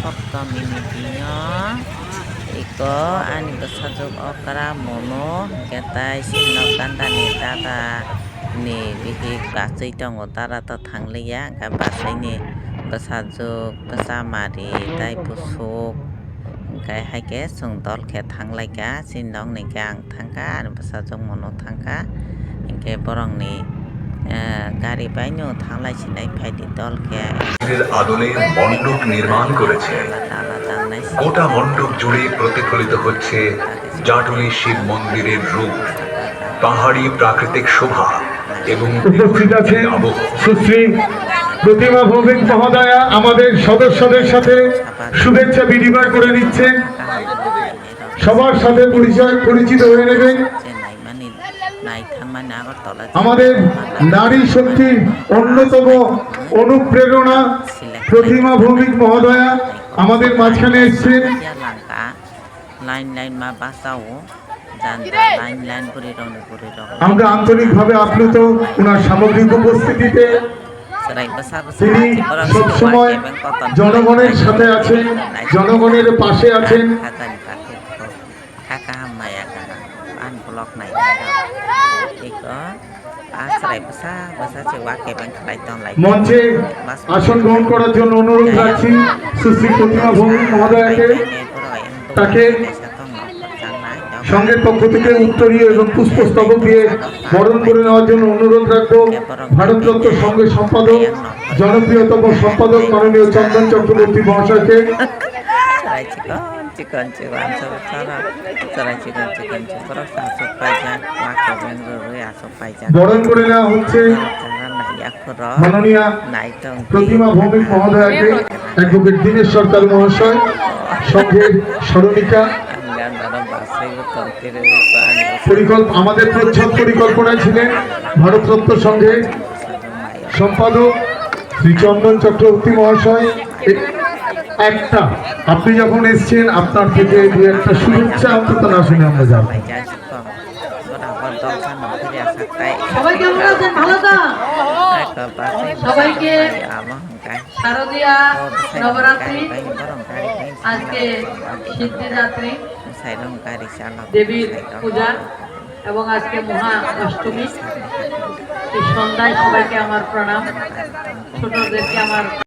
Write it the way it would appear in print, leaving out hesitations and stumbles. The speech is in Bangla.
Soptomi Nidinyo Iko ani besajuk okra mono ketai sinno kandani tata ni bihi basai tongo tara to thangliya ka basai ni besajuk besamari tai busuk kai haike sungdol ke thanglaika sinnong ni gang thangka ani besajuk mono thangka ingke borong ni গাড়ি বাইনো থাংলাই সিনাই ফাইদি দলকে আদলে মণ্ডপ নির্মাণ করেছে। গোটা মণ্ডপ জুড়ে প্রতিফলিত হচ্ছে জাটুলি শিব মন্দিরের রূপ, পাহাড়ি প্রাকৃতিক শোভা এবং উপস্থিত আছে সুশ্রী প্রতিমা ভৌমিক মহোদয়া আমাদের সদস্যদের সাথে শুভেচ্ছা বিনিময় করে নিচ্ছেন। সবার সাথে পরিচিত হয়ে নেবেন। আমাদের নারী শক্তির অন্যতম অনুপ্রেরণা প্রতিমা ভৌমিক মহোদয়া আমাদের মাঝখানে এসেছেন। আমরা আন্তরিকভাবে আপ্লুত ওনার সামগ্রিক উপস্থিতিতে। তিনি সবসময় জনগণের সাথে আছেন, জনগণের পাশে আছেন। মঞ্চে আসন গ্রহণ করার জন্য অনুরোধ রাখছি সুশ্রী প্রতিমা ভৌমিক মহোদয়াকে। তাকে সংঘের পক্ষ থেকে উত্তরীয় এবং পুষ্পস্তবক দিয়ে বরণ করে নেওয়ার জন্য অনুরোধ রাখবো ভারতরত্ন সংঘের সম্পাদক, জনপ্রিয়তম সম্পাদক মাননীয় চন্দন চক্রবর্তী মহাশয়কে। বরণ করে নেওয়া হচ্ছে মাননীয় প্রতিমা ভৌমিক মহোদয়াকে। অ্যাডভোকেট দীনেশ সরকার মহাশয় সংঘের স্মরণিকা। আমাদের প্রচ্ছদ পরিকল্পনায় ছিলেন ভারতরত্ন সংঘের সম্পাদক শ্রী চন্দন চক্রবর্তী মহাশয়। একটা আপনি যখন এসছেন আপনার থেকে দু একটা শুভেচ্ছা অন্তত না শুনে আমরা যাবো। সবাই কেমন আছেন? ভালো তো? সবাইকে শারদীয়া নবরাত্রি, আজকে সিদ্ধিদাত্রী দেবীর পূজা এবং আজকে মহা অষ্টমী। এই সন্ধ্যায় সবাইকে আমার প্রণাম, ছোটদেরকে আমার